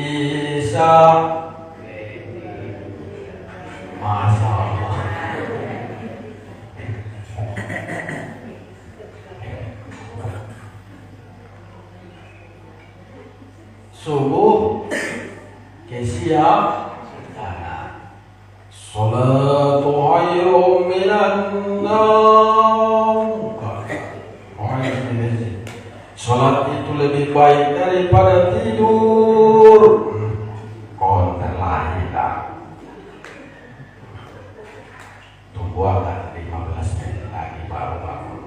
bisa. Masya Allah. Subuh siap. Salatu khairum minan naum. Salat itu lebih baik daripada tidur. Konten lahilah. Tunggu agak 15 menit lagi baru bangun.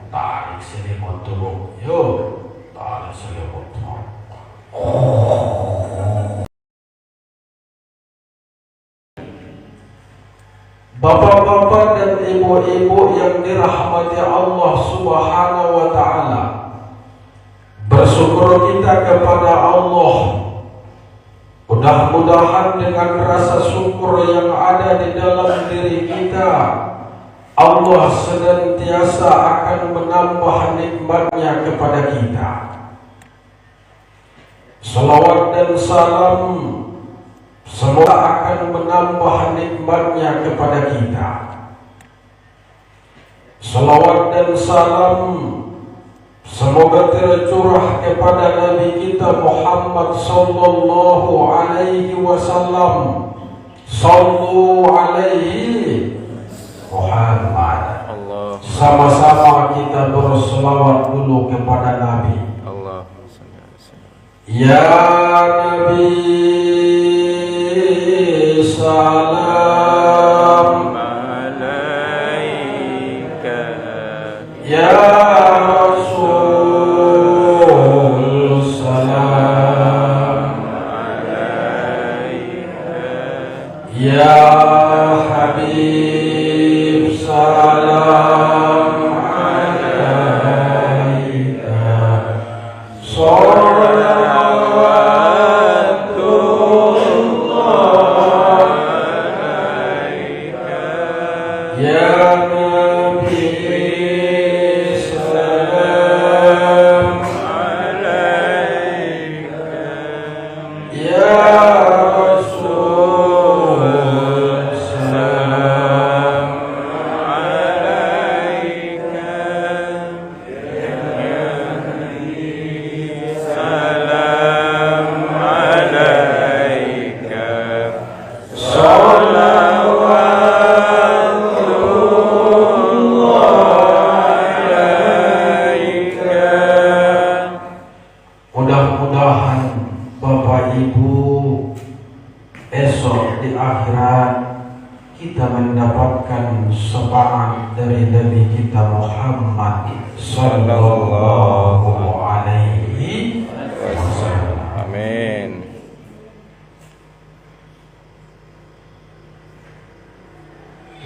Tarik selimut tubuh. Yuk, tarik selimut tubuh. Bapak-bapak dan ibu-ibu yang dirahmati Allah Subhanahu wa ta'ala, bersyukur kita kepada Allah. Mudah-mudahan dengan rasa syukur yang ada di dalam diri kita, Allah senantiasa akan menambah nikmatnya kepada kita. Salawat dan salam semoga akan menambah nikmatnya kepada kita. Salawat dan salam semoga tercurah kepada Nabi kita Muhammad sallallahu alaihi wasallam. Sallu alaihi Muhammad. Sama-sama kita berselawat dulu kepada Nabi. Ya Nabi, salam alaika. Ya Rasul, salam alaika. Ya Habib, salam alaika.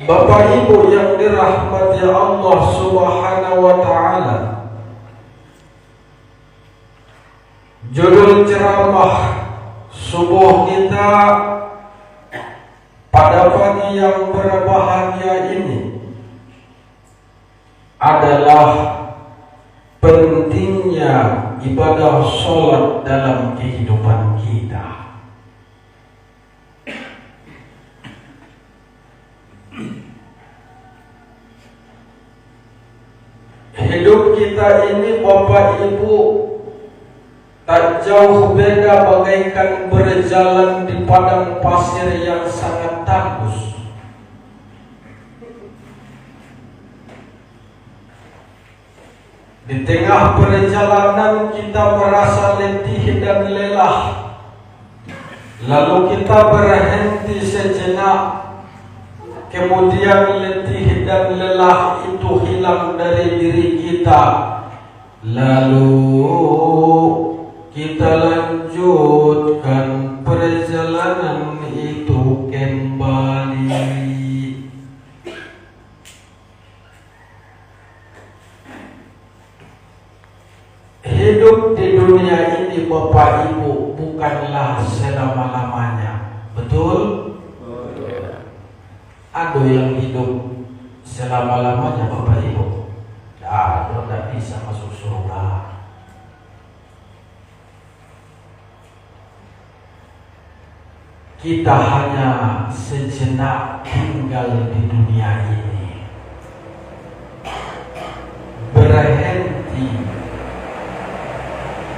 Bapak Ibu yang dirahmati Allah Subhanahu wa ta'ala, judul ceramah subuh kita pada pagi yang berbahagia ini adalah pentingnya ibadah sholat dalam kehidupan kita. Hidup kita ini Bapak Ibu tak jauh beda bagaikan berjalan di padang pasir yang sangat tandus. Di tengah perjalanan kita merasa letih dan lelah, lalu kita berhenti sejenak. Kemudian letih dan lelah itu hilang dari diri kita. Lalu kita lanjutkan perjalanan itu kembali. Hidup di dunia ini Bapak Ibu bukanlah selama-lamanya. Betul? Ada yang hidup selama-lamanya Bapak Ibu? Tidak bisa masuk surga. kita hanya sejenak tinggal di dunia ini, berhenti,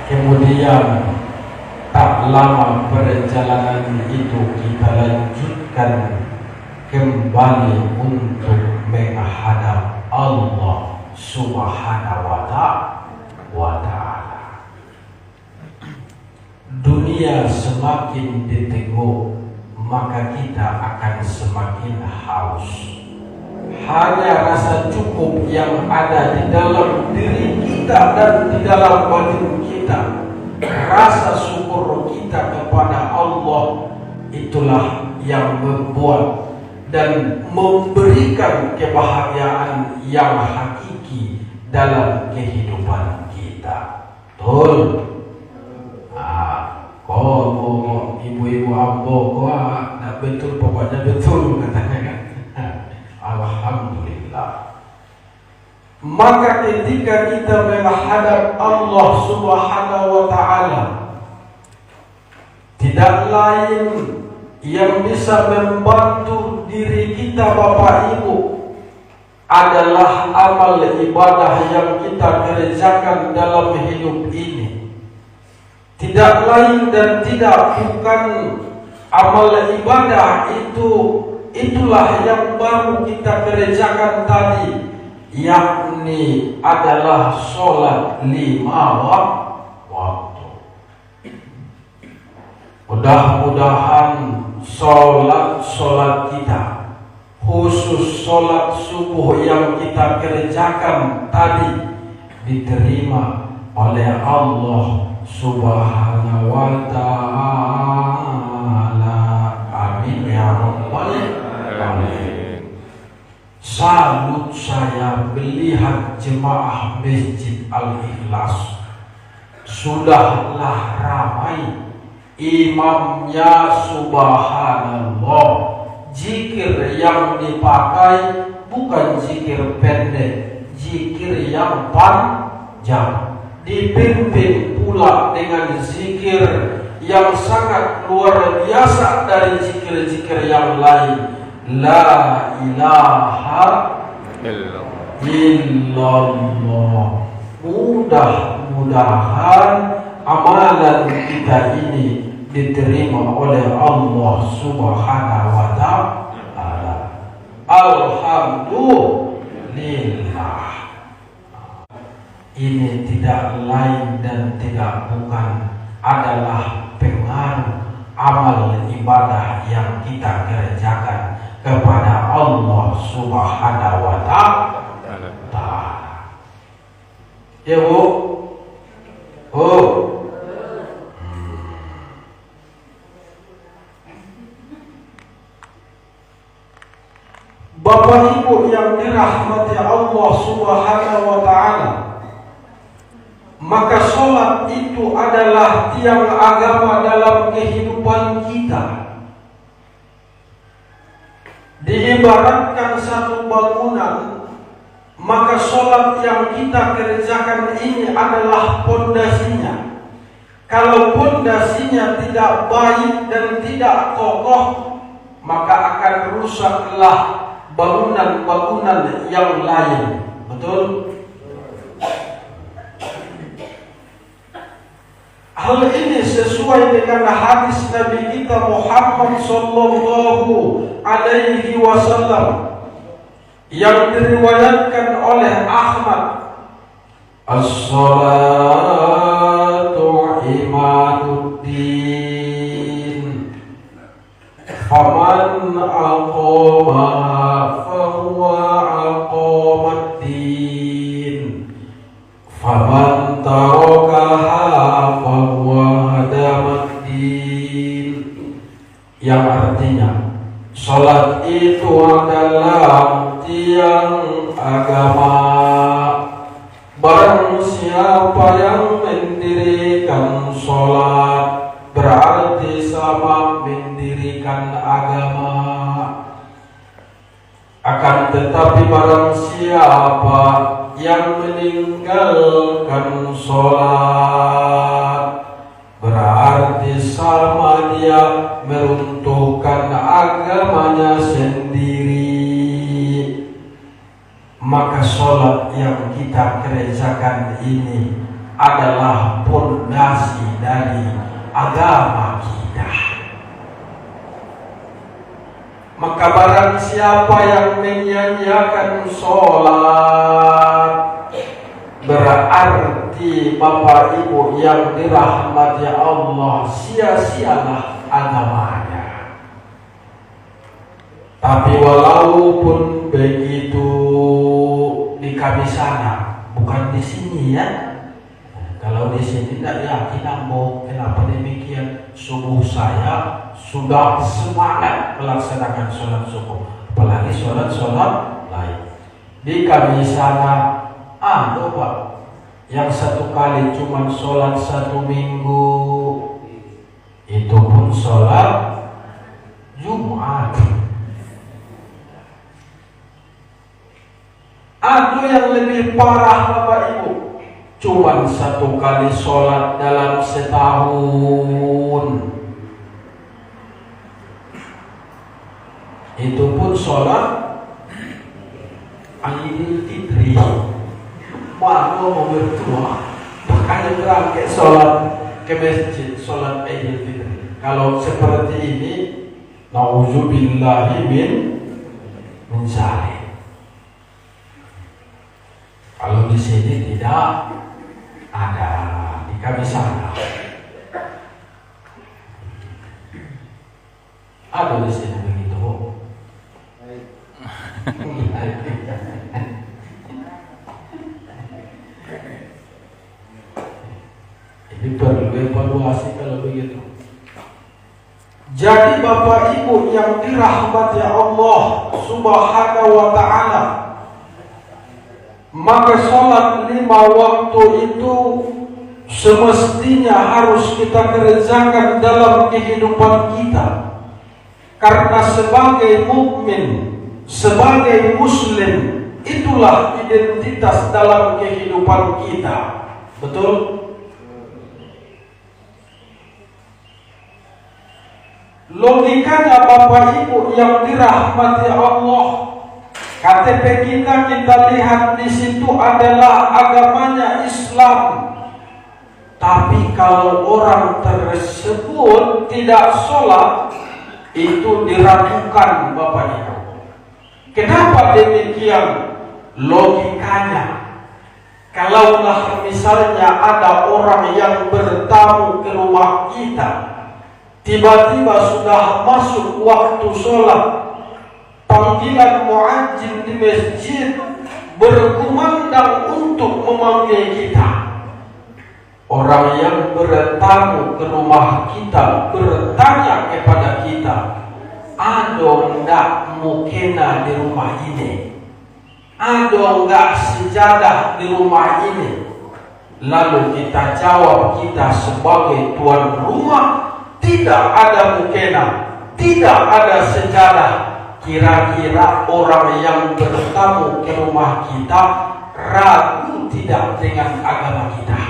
kemudian tak lama perjalanan itu kita lanjutkan kembali untuk menghadap Allah Subhanahu wa ta'ala. Dunia semakin diteguk, maka kita akan semakin haus. Hanya rasa cukup yang ada di dalam diri kita dan di dalam batin kita, rasa syukur kita kepada Allah, itulah yang membuat dan memberikan kebahagiaan yang hakiki dalam kehidupan kita. Betul? Kalau ibu-ibu ambo nak betul, pokoknya betul katanya kan. Alhamdulillah. Maka ketika kita menghadap Allah Subhanahu wa ta'ala, tidak lain yang bisa membantu diri kita Bapak Ibu adalah amal ibadah yang kita kerjakan dalam hidup ini. Tidak lain dan tidak bukan amal ibadah itulah yang baru kita kerjakan tadi, yakni adalah sholat 5 waktu. Mudah-mudahan sholat kita, khusus sholat subuh yang kita kerjakan tadi, diterima oleh Allah Subhanahu wa ta'ala. Amin ya rabbal alamin. Salut saya melihat jemaah Masjid Al-Ikhlas, sudahlah ramai. Imamnya subhanallah, zikir yang dipakai bukan zikir pendek, zikir yang panjang. Dipimpin pula dengan zikir yang sangat luar biasa dari zikir-zikir yang lain. La ilaha illallah. Mudah-mudahan amalan kita ini diterima oleh Allah Subhanahu wa ta'ala. Alhamdulillah. Ini tidak lain dan tidak bukan adalah pengaruh amal ibadah yang kita kerjakan kepada Allah Subhanahu wa ta'ala. Ya Bu? Bapak Ibu yang dirahmati Allah Subhanahu wa ta'ala, maka sholat itu adalah tiang agama dalam kehidupan kita. Diibaratkan satu bangunan, maka sholat yang kita kerjakan ini adalah pondasinya. Kalau pondasinya tidak baik dan tidak kokoh, maka akan rusaklah bangunan-bangunan yang lain. Betul? Hal ini sesuai dengan hadis Nabi kita Muhammad sallallahu alaihi wasallam yang diriwayatkan oleh Ahmad. As-salatu imaduddin, faman aqamaha fahuwa aqamaddin, faman tarakaha fahuwa hadamaddin. Yang artinya, salat itu adalah tiang agama. Barang siapa yang mendirikan salat, berarti sama mendirikan agama. Akan tetapi barang siapa yang meninggalkan salat, berarti sama dia meruntuhkan membutuhkan agamanya sendiri, maka sholat yang kita kerjakan ini adalah pondasi dari agama kita. Maka barang siapa yang menyanyiakan sholat, berarti Bapak Ibu yang dirahmati Allah, sia-sialah agamanya. Tapi walaupun begitu, di kami sana, bukan di sini ya. Kalau di sini tidak yakin ambo, kenapa demikian? Subuh saya sudah semangat melaksanakan sholat subuh, apalagi sholat lain. Di kami sana, Pak, yang satu kali cuma sholat 1 minggu, itu pun sholat Jumat. Ada yang lebih parah Bapak Ibu, cuma 1 kali sholat dalam setahun, itu pun sholat Idul Fitri. Baru mau bertua, makanya berangkat sholat ke masjid, sholat Idul Fitri. Kalau seperti ini, nauzubillahi min zalik. Kalau di sini tidak ada, di kami sana ada di sini begitu. Ini perlu evaluasi kalau begitu. Jadi Bapak Ibu yang dirahmati Allah Subhanahu wa ta'ala, maka sholat 5 waktu itu semestinya harus kita kerjakan dalam kehidupan kita. Karena sebagai mukmin, sebagai muslim, itulah identitas dalam kehidupan kita. Betul? Logikanya Bapak Ibu yang dirahmati Allah, KTP kita lihat di situ adalah agamanya Islam. Tapi kalau orang tersebut tidak sholat, itu diragukan Bapak Ibu. Kenapa demikian? Logikanya, kalaulah misalnya ada orang yang bertamu ke rumah kita, tiba-tiba sudah masuk waktu sholat, panggilan muadzin di masjid berkumandang untuk memanggil kita. Orang yang bertamu ke rumah kita bertanya kepada kita, ada ndak mukena di rumah ini? Ada ndak sejadah di rumah ini? Lalu kita jawab, kita sebagai tuan rumah, tidak ada mukena, tidak ada sejadah. Kira-kira orang yang bertamu ke rumah kita ragu tidak dengan agama kita?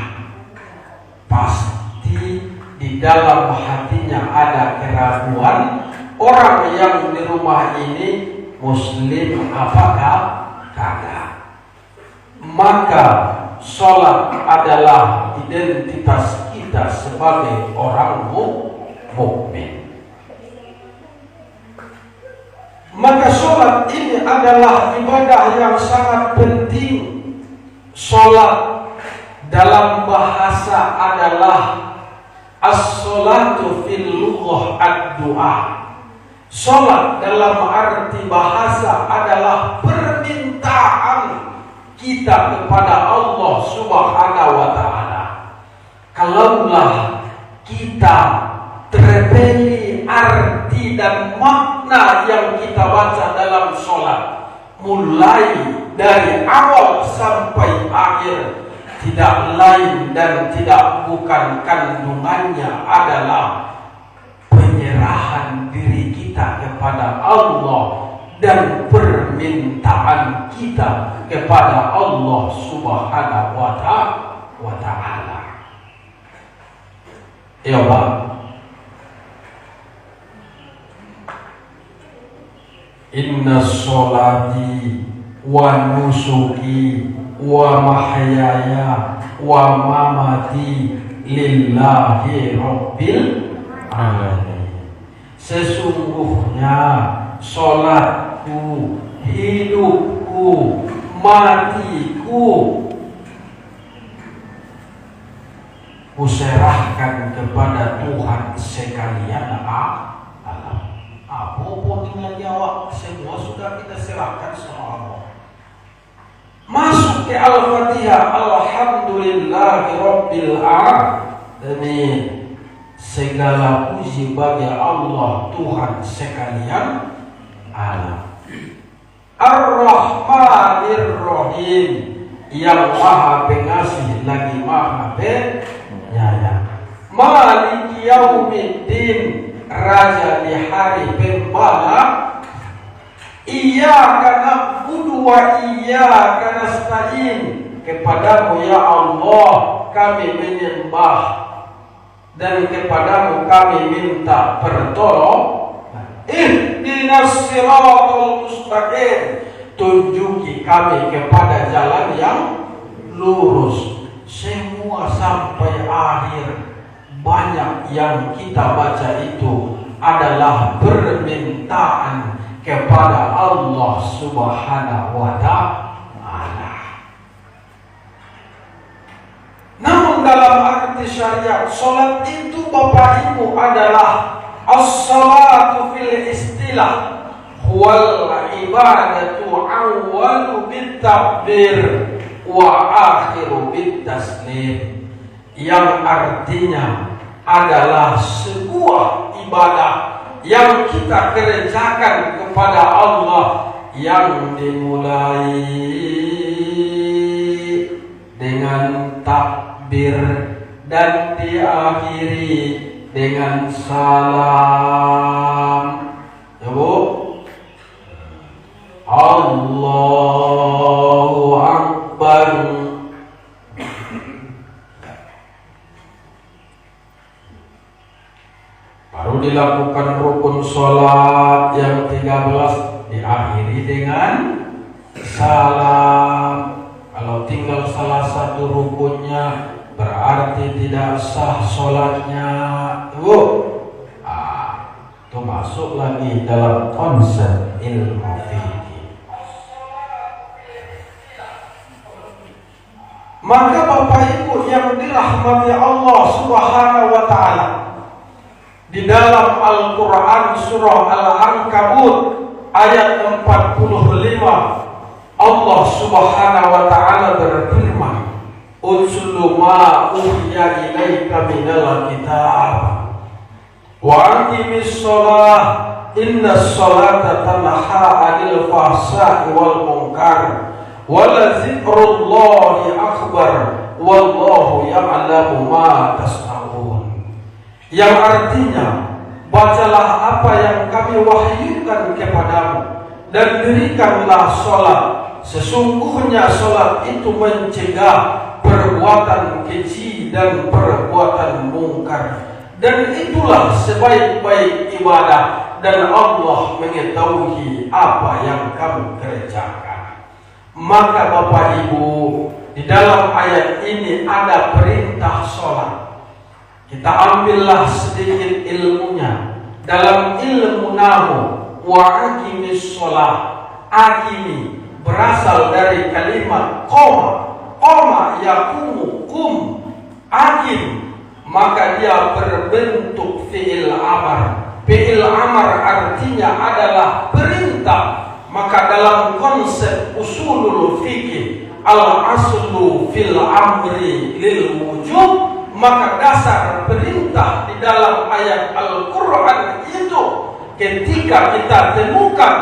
Pasti di dalam hatinya ada keraguan, orang yang di rumah ini muslim apakah kagak. Maka sholat adalah identitas kita sebagai orang mukmin. Maka sholat ini adalah ibadah yang sangat penting. Sholat dalam bahasa adalah as-sholatu fil lughah ad-du'a. Sholat dalam arti bahasa adalah permintaan kita kepada Allah Subhanahu wa ta'ala. Kalaulah kita terpilih arti dan makna yang kita baca dalam sholat, mulai dari awal sampai akhir, tidak lain dan tidak bukan kandungannya adalah penyerahan diri kita kepada Allah dan permintaan kita kepada Allah Subhanahu wa ta'ala. Ya Pak, Inna sholati wa nusuki wa mahyaya wa mamati lillahi rabbil alamin. Sesungguhnya sholatku, hidupku, matiku kuserahkan kepada Tuhan sekalian alam. Apapun yang jawab, semua sudah kita serahkan sama Allah. Masuk ke Al-Fatihah, alhamdulillahi rabbil alamin. Segala puji bagi Allah Tuhan sekalian alam. Ar-Rahmanir Rahim, yang maha pengasih lagi maha penyayang. Maliki yaumiddin, raja di hari pembalas. Iyyaka na'budu wa iyyaka nasta'in, kepadamu ya Allah kami menyembah dan kepadamu kami minta pertolongan. Ihdinas siratal mustaqim, tunjuki kami kepada jalan yang lurus. Semua sampai akhir banyak yang kita baca itu adalah permintaan kepada Allah Subhanahu wa ta'ala. Namun dalam arti syariat, salat itu Bapak Ibu adalah as-salatu fil istilah wal ibadatu awwalu bit takbir wa akhiru bit taslim, yang artinya adalah sebuah ibadah yang kita kerjakan kepada Allah, yang dimulai dengan takbir dan diakhiri dengan salam. Ya Bu, Allahu Akbar. Baru dilakukan rukun sholat yang 13, diakhiri dengan salam. Kalau tinggal salah satu rukunnya berarti tidak sah sholatnya. Itu masuk lagi dalam konsep ilmu fikih. Maka Bapak Ibu yang dirahmati Allah Subhanahu wa ta'ala, di dalam Al-Quran surah Al-Ankabut ayat 45, Allah Subhanahu wa ta'ala berfirman, "Utslu ma uhiya ilaika minal kitab wa aqimis shalah innas sholata tanha 'anil fahsya'i wal munkar wa la dzikrullahi akbar wallahu ya'lamu ma tasna'un." Yang artinya, bacalah apa yang kami wahyukan kepadamu dan dirikanlah sholat. Sesungguhnya sholat itu mencegah perbuatan keji dan perbuatan mungkar, dan itulah sebaik-baik ibadah, dan Allah mengetahui apa yang kamu kerjakan. Maka Bapak Ibu, di dalam ayat ini ada perintah sholat. Kita ambillah sedikit ilmunya. Dalam ilmu nahu, wa aqimis sholat, aqimi berasal dari kalimat qoma. Qoma yaqumu kum, aqim, maka dia berbentuk fi'il amar. Fi'il amar artinya adalah perintah. Maka dalam konsep usulul fikih, al-aslu fil amri lil wujub, maka dasar perintah di dalam ayat Al-Quran itu ketika kita temukan,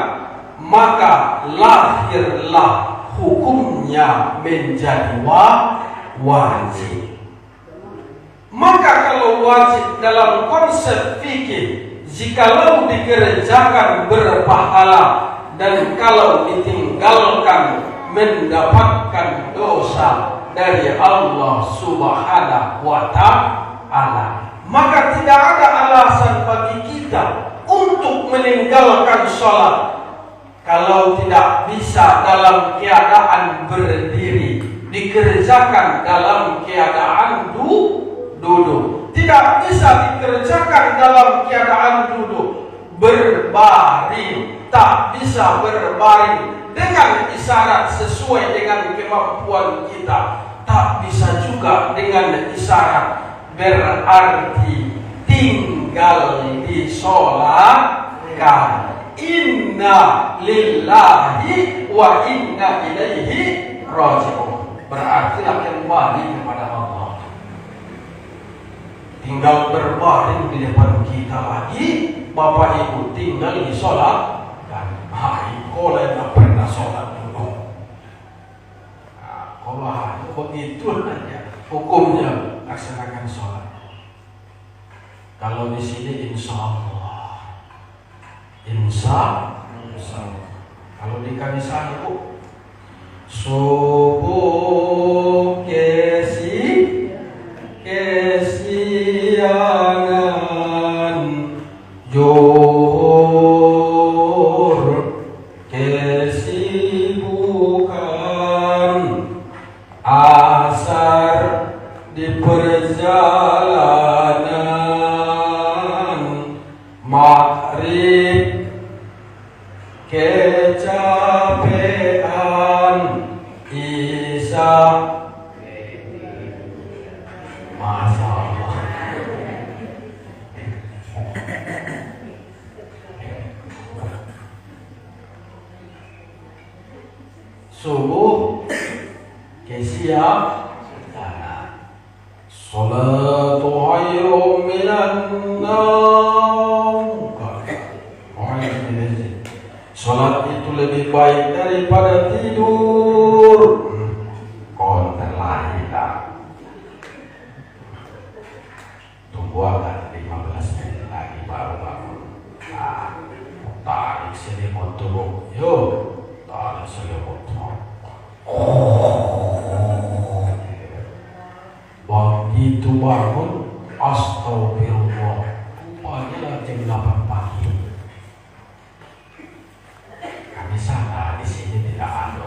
maka lahirlah hukumnya menjadi wajib. Maka kalau wajib dalam konsep fikih, jikalau dikerjakan berpahala, dan kalau ditinggalkan mendapatkan dosa dari Allah Subhanahu wa ta'ala, maka tidak ada alasan bagi kita untuk meninggalkan sholat. Kalau tidak bisa dalam keadaan berdiri, dikerjakan dalam keadaan duduk. Tidak bisa dikerjakan dalam keadaan duduk. Berbaring, tak bisa berbaring dengan isyarat sesuai dengan kemampuan kita. Tak bisa juga dengan isyarat, berarti tinggal disolatkan. Inna lillahi wa inna ilaihi raji'un. Berarti kembali kepada Allah. Tinggal berbaring di depan kita lagi. Bapak Ibu tinggal disolatkan. Kalau tidak pernah sholat dulu. Kalau hanya begitu aja hukumnya, laksanakan sholat. Kalau di sini insya Allah, insya Allah. Kalau di Kamisah itu subuh kesiangan, zuhur kesibukan, asar di perjalanan, maghrib kecapean, isya Masya Allah. Subuh kesiangan, salatu khairum minan naum. Salat itu lebih baik daripada tidur. Konten lagi tak? Tunggu agak 15 menit lagi baru bangun. Tarik selimut dulu. Yuk, tarik selimut. Begitu bangun, astagfirullah. Rupanya jam 8 pagi. Kami sana di sini tidak ada.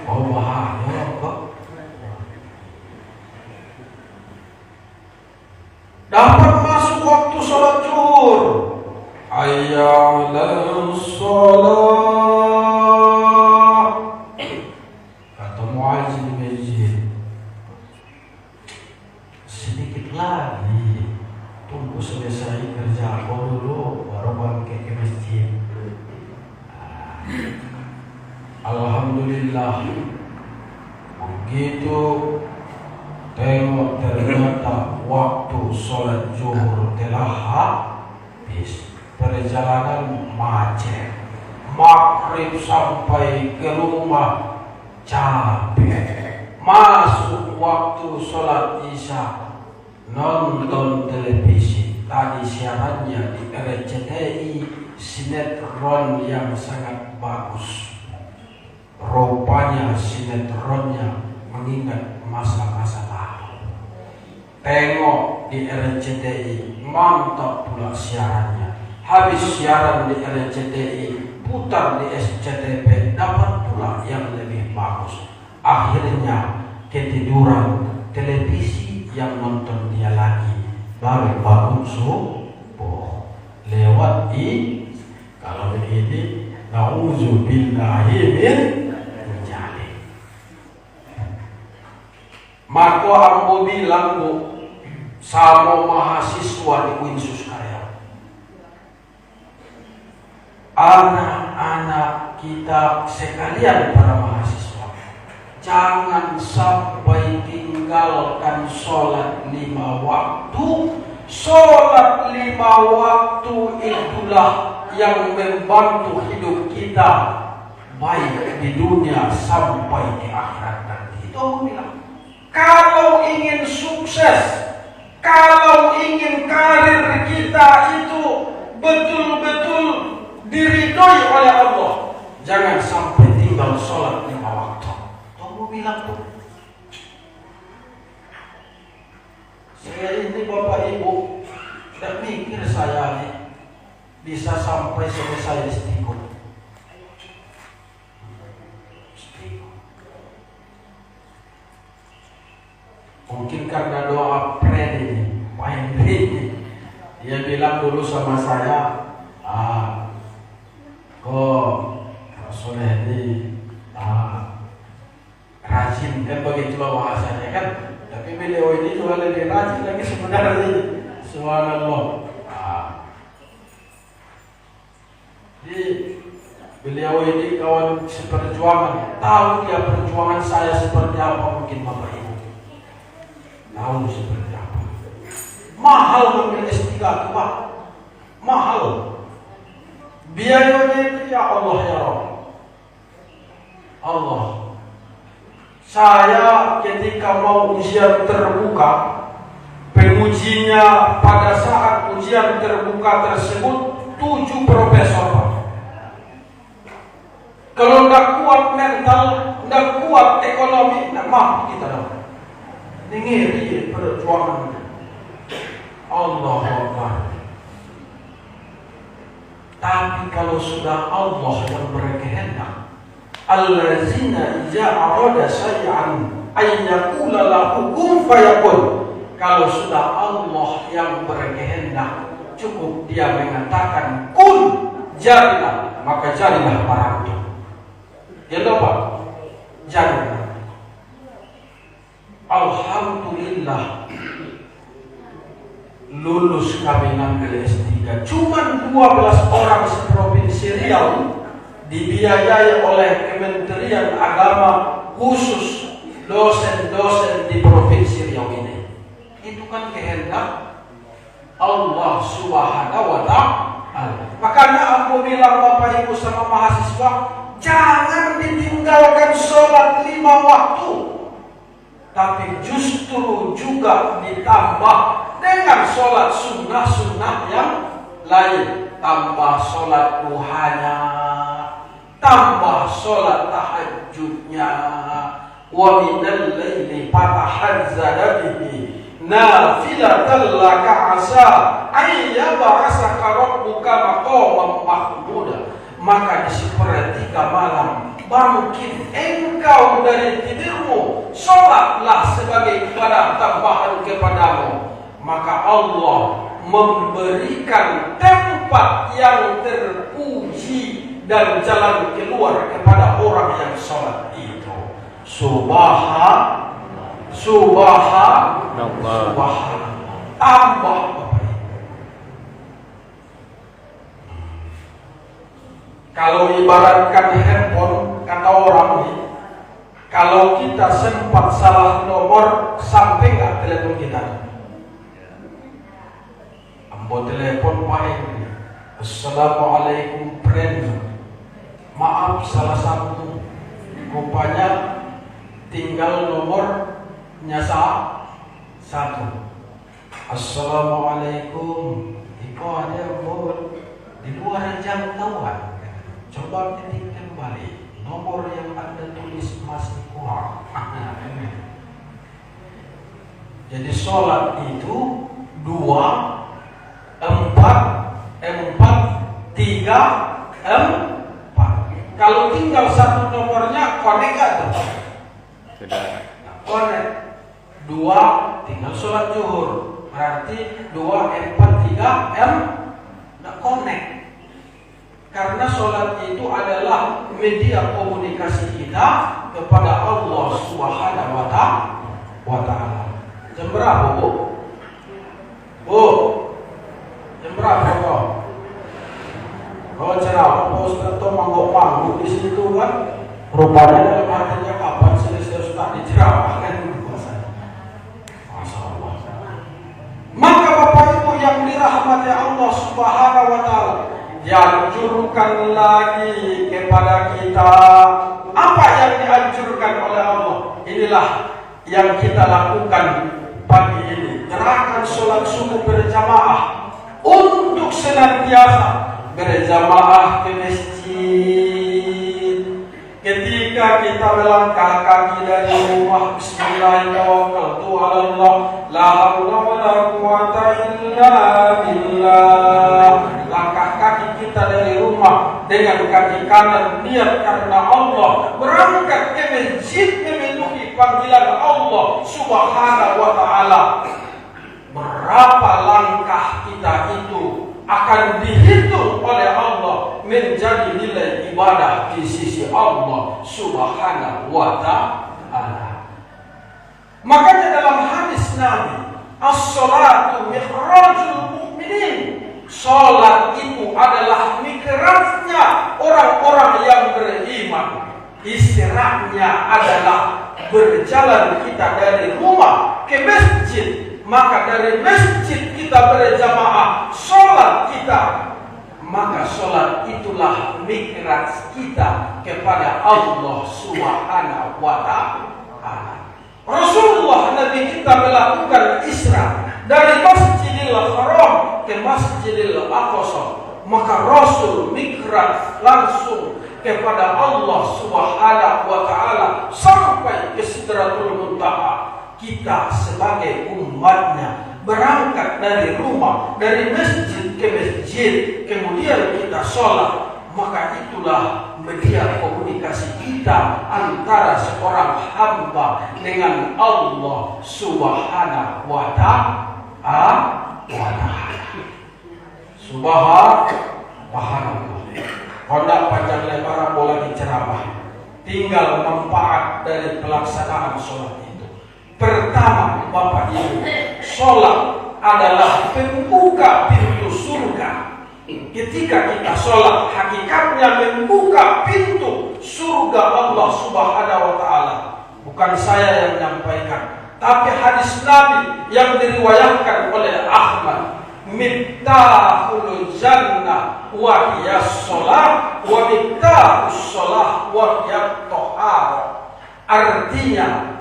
Oh bahaya kok. Dapat masuk waktu sholat zuhur. Hayya 'alas shalah. Kata muazzin di masjid. Sedikit lagi. Tunggu selesai kerja kau dulu baru bangkit ke masjid. Alhamdulillah. Begitu tengok ternyata waktu sholat zuhur telah habis. Perjalanan macet, maghrib sampai ke rumah capek. Masuk waktu sholat isya, nonton televisi. Tadi siarannya di RCTI, sinetron yang sangat bagus. Rupanya sinetronnya mengingat masa-masa lalu. Tengok di RCTI, mantap pula siarannya. Habis siaran di RCTI, putar di SCTV, dapat pula yang lebih bagus. Akhirnya ketiduran, televisi yang nonton dia lagi. Baru bangun subuh. Lewat kalau begini, na'udzubillahi min dzalik. Maka ambo bilang bu, sama mahasiswa di Winsus Karya, anak-anak kita sekalian para mahasiswa, jangan sampai tinggalkan sholat 5 waktu. Sholat 5 waktu itulah yang membantu hidup kita baik di dunia sampai di akhirat nanti. Itu aku bilang, kalau ingin sukses, kalau ingin karir kita itu betul-betul diridhoi oleh Allah, jangan sampai tinggal sholat 5 waktu. Aku bilang tuh, saya ini Bapak Ibu tidak mikir saya nih bisa sampai selesai istiqomah. Mungkin karena doa Freddy, Pak Hendri, dia bilang dulu sama saya, Soleh rajin kan, begitulah bahasanya kan. Tapi beliau ini juga lebih rajin lagi sebenarnya. Subhanallah. Jadi beliau ini kawan seperjuangan, tahu dia perjuangan saya seperti apa, mungkin Bapak Ibu tahu seperti apa. Mahal mobil S3 itu Pak, mahal. Biayanya itu ya Allah ya Rabb. Allah. Saya ketika mau ujian terbuka, pengujinya pada saat ujian terbuka tersebut 7 profesor Pak. Kalau nggak kuat mental, nggak kuat ekonomi, nggak mampu kita dong. Ini ngeri perjuangan. Allah Akbar. Tapi kalau sudah Allah yang berkehendak, allazina idza arada syai'an ay yaqula lahu kun fayakun. Kalau sudah Allah yang berkehendak, cukup dia mengatakan kun, jadilah, maka jadilah barang itu. Ya Pak, jadilah. Alhamdulillah lulus kami ngambil S3. Cuman 12 orang seprovinsi Riau dibiayai oleh Kementerian Agama, khusus dosen-dosen di provinsi Riau ini. Itu kan kehendak Allah Subhanahu wa ta'ala. Makanya aku bilang Bapak Ibu sama mahasiswa, jangan ditinggalkan sholat 5 waktu, tapi justru juga ditambah dengan sholat sunnah-sunnah yang lain. Tambah sholat duhanya, tambah sholat tahajudnya. Wa minal laili fatahajjad bihi nafilatan laka asa ay yab'asaka rabbuka maqaman mahmuda. Maka di sepertiga malam bangkit engkau dari tidurmu, sholatlah sebagai ibadah tambahan kepadamu. Maka Allah memberikan tempat yang terpuji dan jalan keluar kepada orang yang sholat itu. Subhanallah. Tambah Bapak Ibu. Kalau ibaratkan handphone, kata orang ini, kalau kita sempat salah nomor, sampai nggak telepon kita? Ambo telepon Pak Hendri, Assalamualaikum friend, maaf salah satu, rupanya tinggal nomornya satu. Assalamualaikum, itu ada di luar jangkauan. Coba ketik kembali nomor yang Anda tulis masih kurang. Jadi sholat itu 2, 4, 3, 4. Kalau tinggal satu nomornya connect gak tuh? Tidak. Connect. 2 tinggal sholat zuhur. Berarti 2, 4, 3, nggak connect. Karena sholat itu adalah media komunikasi kita kepada Allah Subhanahu wa ta'ala. Jam berapa Bu? Jam berapa kok? Kalau ceramah Pak Ustaz tuh mangguk-mangguk di situ kan, rupanya dalam artinya kapan selesai Ustaz diceramahkan itu puasa. Masya Allah. Maka Bapak Ibu yang dirahmati Allah Subhanahu wa ta'ala, dianjurkan lagi kepada kita. Apa yang dianjurkan oleh Allah? Inilah yang kita lakukan pagi ini. Gerakan sholat subuh berjamaah untuk senantiasa berjamaah ke masjid. Ketika kita melangkah kaki dari rumah, Bismillahirrahmanirrahim, la haula wala quwata illa billah. Langkah kaki dengan kaki kanan niat karena Allah, berangkat ke masjid memenuhi panggilan Allah Subhanahu wa Ta'ala. Berapa langkah kita itu akan dihitung oleh Allah menjadi nilai ibadah di sisi Allah Subhanahu wa Ta'ala. Makanya dalam hadis Nabi, as-salatu mi'rajul mu'minin, salat itu adalah mikrajnya orang-orang yang beriman. Istirahnya adalah berjalan kita dari rumah ke masjid, maka dari masjid kita berjamaah salat kita, maka salat itulah mikraj kita kepada Allah Subhanahu wa Ta'ala. Rasulullah Nabi kita melakukan Isra dari Masjidil Haram ke Masjidil Aqsa, maka Rasul mikraj langsung kepada Allah Subhanahu wa Ta'ala sampai ke Sidratul Muntaha. Kita sebagai umatnya berangkat dari rumah, dari masjid ke masjid, kemudian kita sholat, maka itulah media komunikasi kita antara seorang hamba dengan Allah Subhanahu wa Ta'ala. Subhanallah. Hendak panjang lebar boleh ceramah, tinggal manfaat dari pelaksanaan sholat itu. Pertama, Bapak Ibu, sholat adalah pembuka pintu surga. Ketika kita sholat, hakikatnya membuka pintu surga Allah Subhanahu wa Ta'ala. Bukan saya yang menyampaikan, tapi hadis Nabi yang diriwayatkan oleh Ahmad. Miftahul jannah wa hiya sholat, wa miftahus sholat wa hiya tohar. Artinya,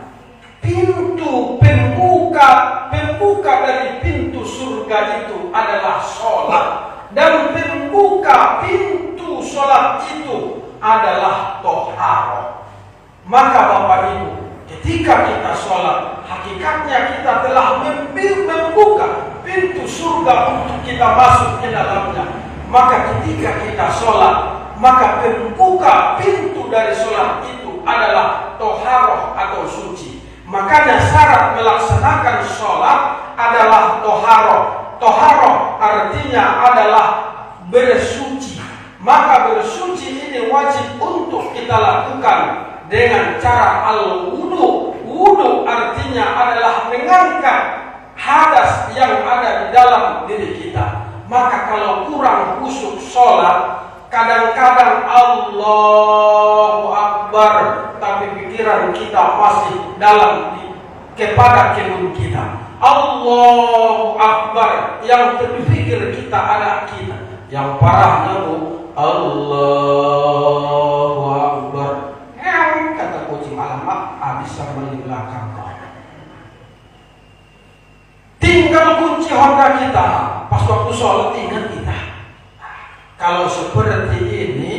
pintu pembuka dari pintu surga itu adalah sholat, dan pembuka pintu sholat itu adalah tohar. Maka Bapak Ibu, ketika kita sholat, hakikatnya kita telah membuka pintu surga untuk kita masuk ke dalamnya. Maka ketika kita sholat, maka pembuka pintu dari sholat itu adalah toharoh atau suci. Makanya syarat melaksanakan sholat adalah toharoh. Toharoh artinya adalah bersuci. Maka bersuci ini wajib untuk kita lakukan dengan cara al-wudu. Wudu artinya adalah mengangkat hadas yang ada di dalam diri kita. Maka kalau kurang khusyuk sholat, kadang-kadang Allahu Akbar, tapi pikiran kita masih dalam kepada kebun kita. Allahu Akbar, yang terpikir kita anak kita. Yang parahnya Bu, Allahu Akbar, kata kucing alamak, habis sama di belakang kau. Tinggal kunci Honda kita, pas waktu sholat ingat kita. Kalau seperti ini,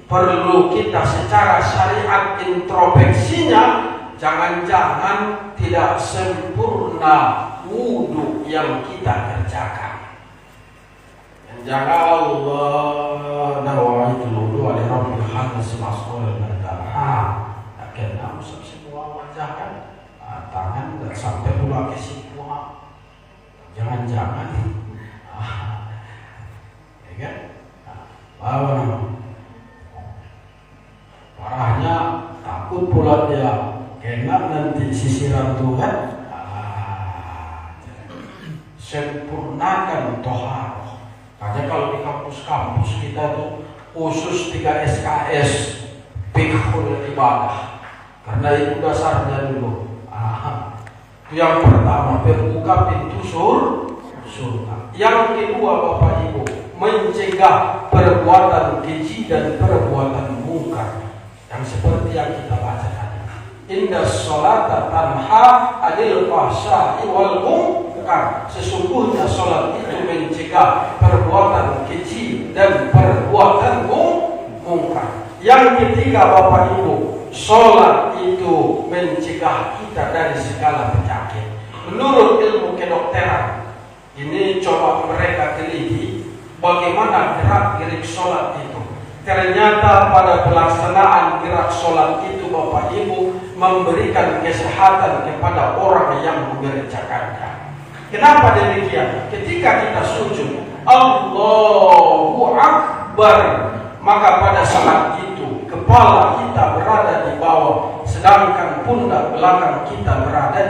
perlu kita secara syariat introspeksinya. Jangan-jangan tidak sempurna wudhu yang kita kerjakan. Jangan Allah nawaitu wudhu ala rabbil hadas mas'ul berdarah. Akhirnya usap semua wajah kan, tangan dan sampai pula ke semua. Jangan-jangan, ya kan? Parahnya takut pula dia kena nanti sisiran Tuhan. Sempurnakan toharoh. Makanya kalau di kampus-kampus kita tuh khusus 3 SKS fiqhul ibadah, karena itu dasarnya dulu. Itu yang pertama, membuka pintu surga. Yang kedua Bapak Ibu, mencegah perbuatan keji dan perbuatan mungkar, yang seperti yang kita baca tadi. Inna sholata tanha anil fahsya'i wal munkar. Sesungguhnya sholat itu mencegah perbuatan keji dan perbuatan mungkar. Yang ketiga Bapak Ibu, sholat itu mencegah kita dari segala penyakit. Menurut ilmu kedokteran, ini coba mereka teliti bagaimana gerak-gerik sholat itu. Ternyata pada pelaksanaan gerak sholat itu Bapak Ibu memberikan kesehatan kepada orang yang mengerjakannya. Kenapa demikian? Ketika kita sujud Allahu Akbar, maka pada saat itu kepala kita berada di bawah, sedangkan pundak belakang kita berada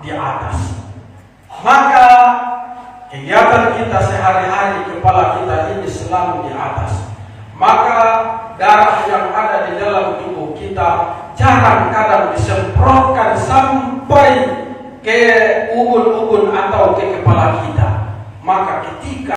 di atas. Maka kegiatan kita sehari-hari kepala kita ini selalu di atas. Maka darah yang ada di dalam tubuh kita jarang kadang disemprotkan sampai ke ubun-ubun atau ke kepala kita. Maka ketika